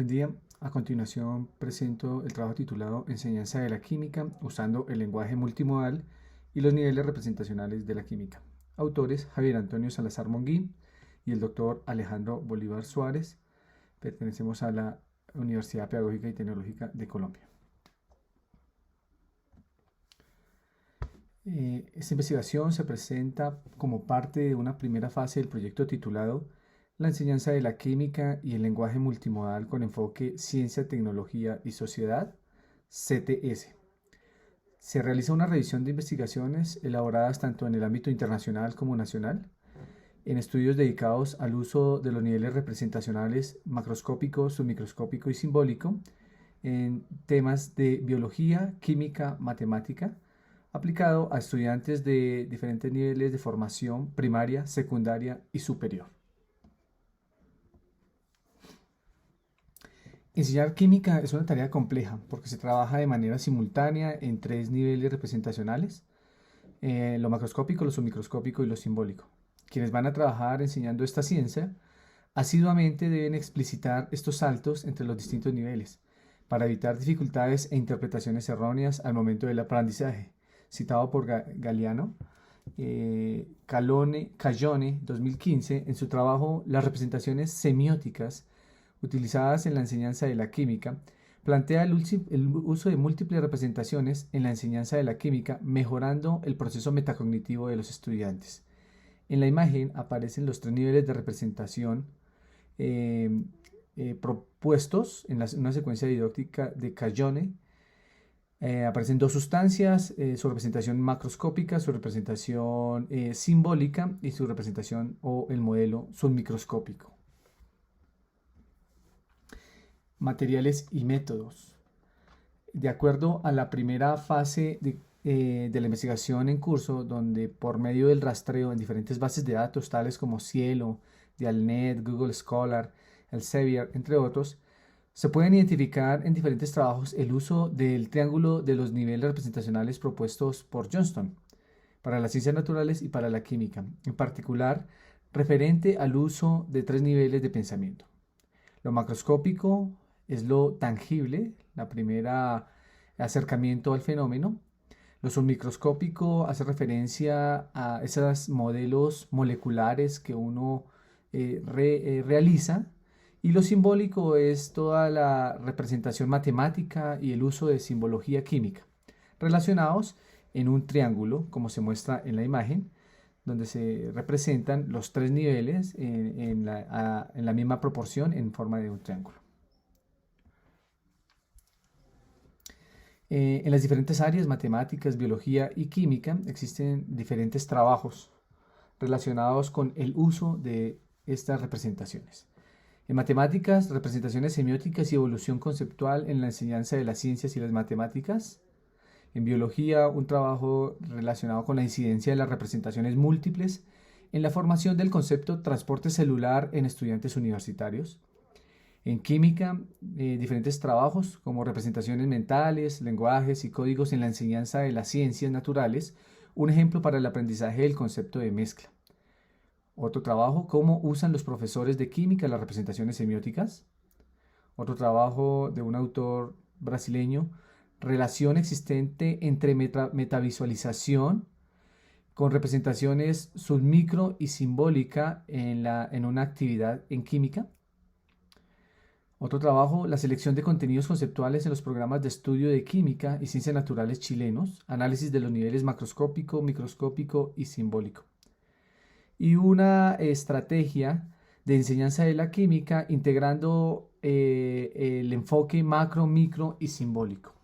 Buen día. A continuación presento el trabajo titulado Enseñanza de la química usando el lenguaje multimodal y los niveles representacionales de la química. Autores Javier Antonio Salazar Monguín y el doctor Alejandro Bolívar Suárez. Pertenecemos a la Universidad Pedagógica y Tecnológica de Colombia. Esta investigación se presenta como parte de una primera fase del proyecto titulado La enseñanza de la química y el lenguaje multimodal con enfoque Ciencia, Tecnología y Sociedad, CTS. Se realiza una revisión de investigaciones elaboradas tanto en el ámbito internacional como nacional, en estudios dedicados al uso de los niveles representacionales macroscópico, submicroscópico y simbólico, en temas de biología, química, matemática, aplicado a estudiantes de diferentes niveles de formación primaria, secundaria y superior. Enseñar química es una tarea compleja porque se trabaja de manera simultánea en tres niveles representacionales, lo macroscópico, lo submicroscópico y lo simbólico. Quienes van a trabajar enseñando esta ciencia asiduamente deben explicitar estos saltos entre los distintos niveles para evitar dificultades e interpretaciones erróneas al momento del aprendizaje. Citado por Galeano, Cayone 2015, en su trabajo Las representaciones semióticas utilizadas en la enseñanza de la química, plantea el uso de múltiples representaciones en la enseñanza de la química, mejorando el proceso metacognitivo de los estudiantes. En la imagen aparecen los tres niveles de representación propuestos en una secuencia didáctica de Cayone. Aparecen dos sustancias, su representación macroscópica, su representación simbólica y su representación o el modelo submicroscópico. Materiales y métodos. De acuerdo a la primera fase de la investigación en curso, donde por medio del rastreo en diferentes bases de datos, tales como Cielo, Dialnet, Google Scholar, Elsevier, entre otros, se pueden identificar en diferentes trabajos el uso del triángulo de los niveles representacionales propuestos por Johnston para las ciencias naturales y para la química, en particular referente al uso de tres niveles de pensamiento. Lo macroscópico es lo tangible, la primera acercamiento al fenómeno. Lo submicroscópico hace referencia a esos modelos moleculares que uno realiza. Y lo simbólico es toda la representación matemática y el uso de simbología química, relacionados en un triángulo, como se muestra en la imagen, donde se representan los tres niveles en la misma proporción en forma de un triángulo. En las diferentes áreas, matemáticas, biología y química, existen diferentes trabajos relacionados con el uso de estas representaciones. En matemáticas, representaciones semióticas y evolución conceptual en la enseñanza de las ciencias y las matemáticas. En biología, un trabajo relacionado con la incidencia de las representaciones múltiples en la formación del concepto transporte celular en estudiantes universitarios. En química, diferentes trabajos como representaciones mentales, lenguajes y códigos en la enseñanza de las ciencias naturales, un ejemplo para el aprendizaje del concepto de mezcla. Otro trabajo, cómo usan los profesores de química las representaciones semióticas. Otro trabajo de un autor brasileño, relación existente entre metavisualización con representaciones submicro y simbólica en una actividad en química. Otro trabajo, la selección de contenidos conceptuales en los programas de estudio de química y ciencias naturales chilenos, análisis de los niveles macroscópico, microscópico y simbólico. Y una estrategia de enseñanza de la química integrando el enfoque macro, micro y simbólico.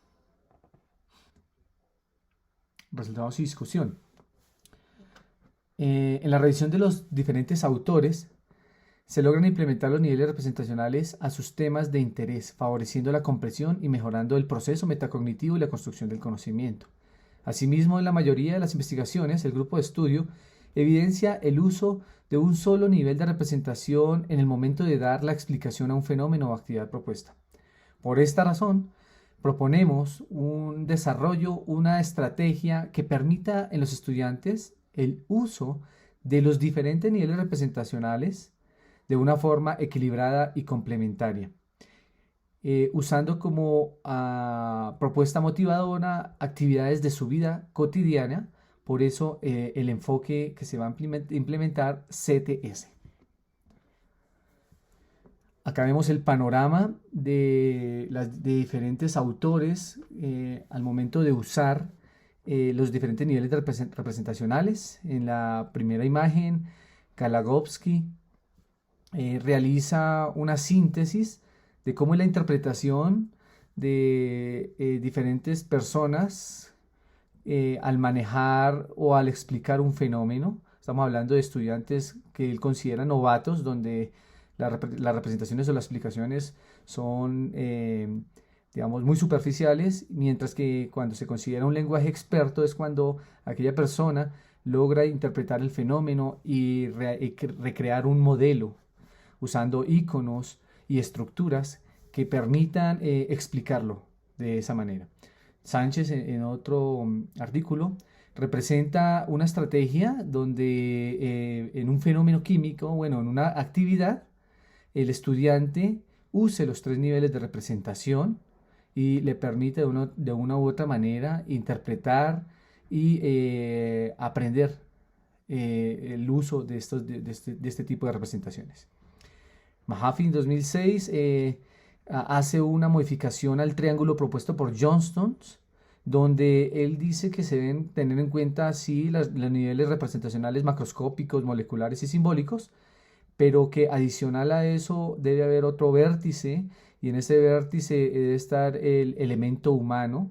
Resultados y discusión. En la revisión de los diferentes autores, se logran implementar los niveles representacionales a sus temas de interés, favoreciendo la comprensión y mejorando el proceso metacognitivo y la construcción del conocimiento. Asimismo, en la mayoría de las investigaciones, el grupo de estudio evidencia el uso de un solo nivel de representación en el momento de dar la explicación a un fenómeno o actividad propuesta. Por esta razón, proponemos un desarrollo, una estrategia que permita en los estudiantes el uso de los diferentes niveles representacionales de una forma equilibrada y complementaria. usando como propuesta motivadora actividades de su vida cotidiana. Por eso el enfoque que se va a implementar CTS. Acá vemos el panorama de diferentes autores al momento de usar los diferentes niveles representacionales. En la primera imagen, Galagowski realiza una síntesis de cómo es la interpretación de diferentes personas al manejar o al explicar un fenómeno. Estamos hablando de estudiantes que él considera novatos, donde las representaciones o las explicaciones son, digamos, muy superficiales, mientras que cuando se considera un lenguaje experto es cuando aquella persona logra interpretar el fenómeno y recrear un modelo usando iconos y estructuras que permitan explicarlo de esa manera. Sánchez, en otro artículo, representa una estrategia donde en un fenómeno químico, bueno, en una actividad, el estudiante use los 3 niveles de representación y le permite de una u otra manera interpretar y aprender el uso de este tipo de representaciones. Mahaffey en 2006 hace una modificación al triángulo propuesto por Johnston, donde él dice que se deben tener en cuenta sí los niveles representacionales macroscópicos, moleculares y simbólicos, pero que adicional a eso debe haber otro vértice, y en ese vértice debe estar el elemento humano,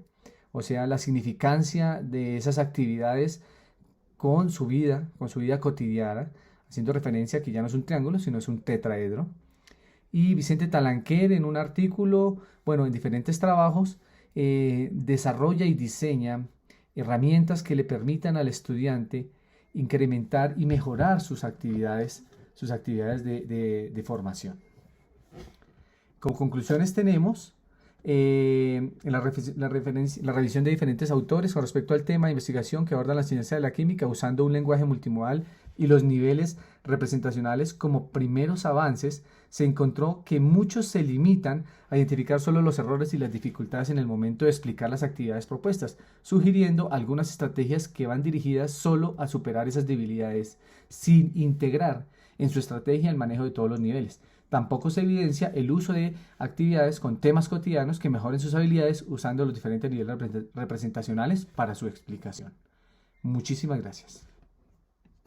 o sea, la significancia de esas actividades con su vida cotidiana, haciendo referencia a que ya no es un triángulo, sino es un tetraedro. Y Vicente Talanquer, en un artículo, bueno, en diferentes trabajos, desarrolla y diseña herramientas que le permitan al estudiante incrementar y mejorar sus actividades de formación. Como conclusiones tenemos la revisión de diferentes autores con respecto al tema de investigación que aborda la ciencia de la química usando un lenguaje multimodal y los niveles representacionales como primeros avances. Se encontró que muchos se limitan a identificar solo los errores y las dificultades en el momento de explicar las actividades propuestas, sugiriendo algunas estrategias que van dirigidas solo a superar esas debilidades, sin integrar en su estrategia el manejo de todos los niveles. Tampoco se evidencia el uso de actividades con temas cotidianos que mejoren sus habilidades usando los diferentes niveles representacionales para su explicación. Muchísimas gracias.